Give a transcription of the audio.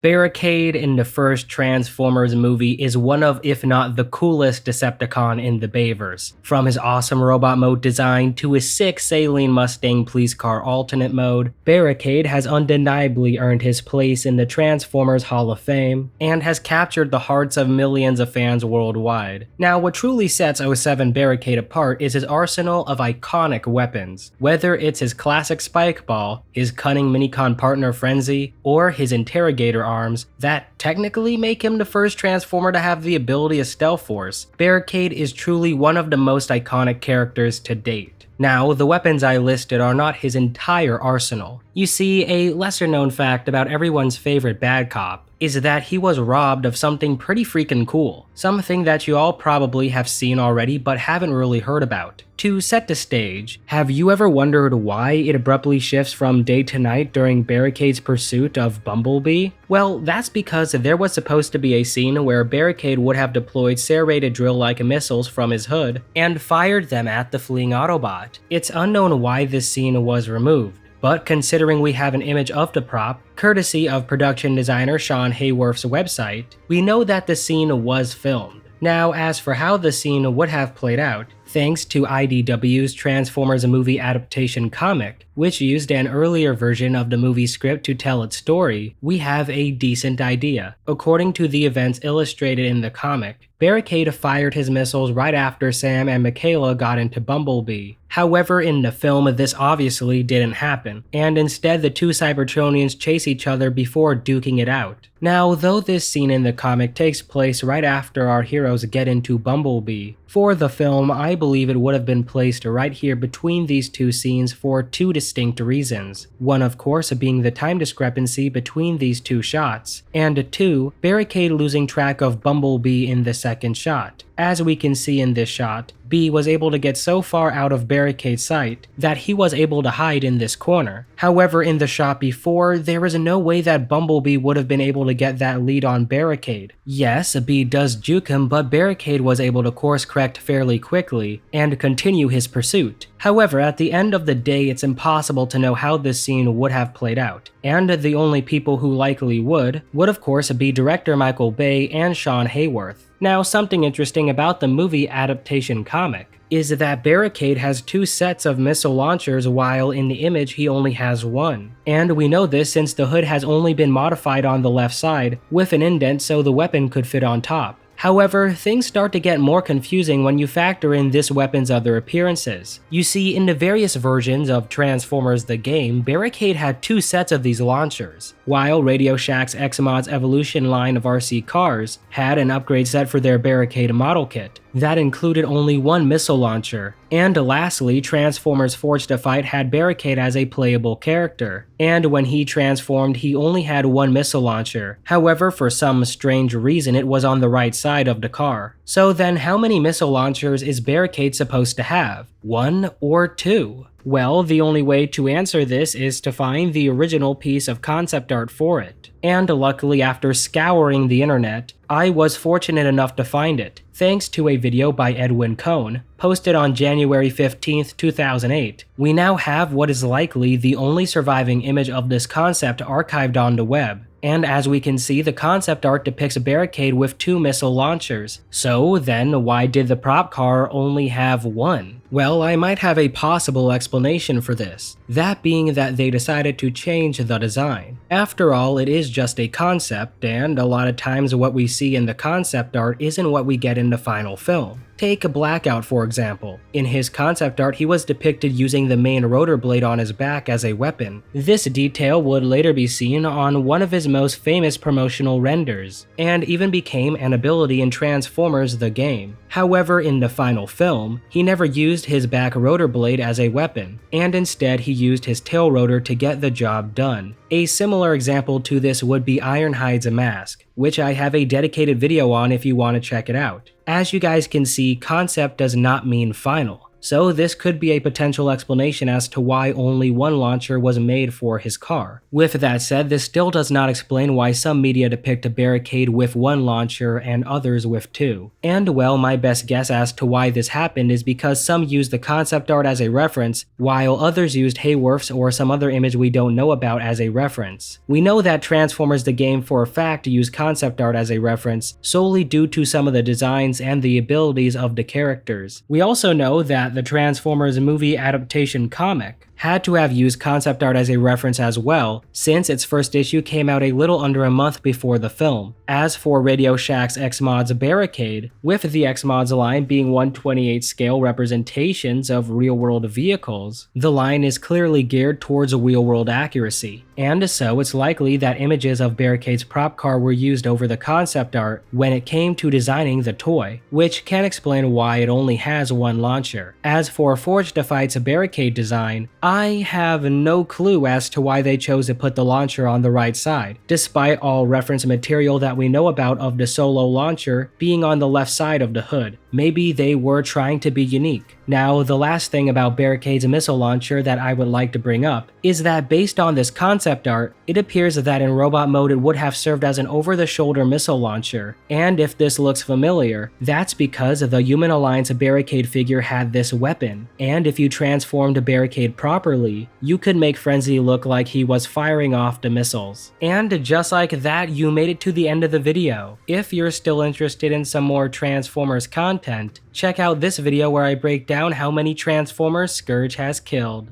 Barricade in the first Transformers movie is one of, if not the coolest Decepticon in the Bayverse. From his awesome robot mode design to his sick Saline Mustang police car alternate mode, Barricade has undeniably earned his place in the Transformers Hall of Fame and has captured the hearts of millions of fans worldwide. Now, what truly sets 07 Barricade apart is his arsenal of iconic weapons. Whether it's his classic spike ball, his cunning Minicon partner Frenzy, or his interrogator arms that technically make him the first Transformer to have the ability of Stealth Force, Barricade is truly one of the most iconic characters to date. Now, the weapons I listed are not his entire arsenal. You see, a lesser known fact about everyone's favorite bad cop is that he was robbed of something pretty freaking cool. Something that you all probably have seen already but haven't really heard about. To set the stage, have you ever wondered why it abruptly shifts from day to night during Barricade's pursuit of Bumblebee? Well, that's because there was supposed to be a scene where Barricade would have deployed serrated drill-like missiles from his hood and fired them at the fleeing Autobot. It's unknown why this scene was removed. But considering we have an image of the prop, courtesy of production designer Sean Hayworth's website, we know that the scene was filmed. Now, as for how the scene would have played out, thanks to IDW's Transformers movie adaptation comic, which used an earlier version of the movie script to tell its story, we have a decent idea. According to the events illustrated in the comic, Barricade fired his missiles right after Sam and Michaela got into Bumblebee. However, in the film, this obviously didn't happen, and instead the two Cybertronians chase each other before duking it out. Now, though this scene in the comic takes place right after our heroes get into Bumblebee, for the film, I believe it would have been placed right here between these two scenes for two distinct reasons. One, of course, being the time discrepancy between these two shots, and two, Barricade losing track of Bumblebee in the second shot. As we can see in this shot, B was able to get so far out of Barricade's sight that he was able to hide in this corner. However, in the shot before, there is no way that Bumblebee would have been able to get that lead on Barricade. Yes, B does juke him, but Barricade was able to course correct fairly quickly and continue his pursuit. However, at the end of the day, it's impossible to know how this scene would have played out, and the only people who likely would of course be director Michael Bay and Sean Hayworth. Now, something interesting about the movie adaptation comic is that Barricade has two sets of missile launchers while in the image he only has one. And we know this since the hood has only been modified on the left side with an indent so the weapon could fit on top. However, things start to get more confusing when you factor in this weapon's other appearances. You see, in the various versions of Transformers the game, Barricade had two sets of these launchers, while Radio Shack's X-Mod's Evolution line of RC cars had an upgrade set for their Barricade model kit that included only one missile launcher. And lastly, Transformers Forged to Fight had Barricade as a playable character, and when he transformed, he only had one missile launcher. However, for some strange reason, it was on the right side of the car. So then, how many missile launchers is Barricade supposed to have? One or two? Well, the only way to answer this is to find the original piece of concept art for it. And luckily, after scouring the internet, I was fortunate enough to find it, thanks to a video by Edwin Cohn, posted on January 15th, 2008. We now have what is likely the only surviving image of this concept archived on the web. And as we can see, the concept art depicts a Barricade with two missile launchers. So then, why did the prop car only have one? Well, I might have a possible explanation for this, that being that they decided to change the design. After all, it is just a concept, and a lot of times what we see in the concept art isn't what we get in the final film. Take Blackout for example. In his concept art, he was depicted using the main rotor blade on his back as a weapon. This detail would later be seen on one of his most famous promotional renders, and even became an ability in Transformers the game. However, in the final film, he never used his back rotor blade as a weapon, and instead he used his tail rotor to get the job done. A similar example to this would be Ironhide's mask, which I have a dedicated video on if you want to check it out. As you guys can see, concept does not mean final. so this could be a potential explanation as to why only one launcher was made for his car. With that said, this still does not explain why some media depict a Barricade with one launcher and others with two. And well, my best guess as to why this happened is because some used the concept art as a reference, while others used Hayworth's or some other image we don't know about as a reference. We know that Transformers the game for a fact used concept art as a reference solely due to some of the designs and the abilities of the characters. We also know that the Transformers movie adaptation comic had to have used concept art as a reference as well, since its first issue came out a little under a month before the film. As for Radio Shack's X-Mod's Barricade, with the X-Mod's line being 1/28 scale representations of real-world vehicles, the line is clearly geared towards real-world accuracy, and so it's likely that images of Barricade's prop car were used over the concept art when it came to designing the toy, which can explain why it only has one launcher. As for Forged to Fight's Barricade design, I have no clue as to why they chose to put the launcher on the right side, despite all reference material that we know about of the solo launcher being on the left side of the hood. Maybe they were trying to be unique. Now, the last thing about Barricade's missile launcher that I would like to bring up is that based on this concept art, it appears that in robot mode it would have served as an over-the-shoulder missile launcher, and if this looks familiar, that's because the Human Alliance Barricade figure had this weapon, and if you transformed Barricade properly, you could make Frenzy look like he was firing off the missiles. And just like that, you made it to the end of the video. If you're still interested in some more Transformers content, check out this video where I break down how many Transformers Scourge has killed.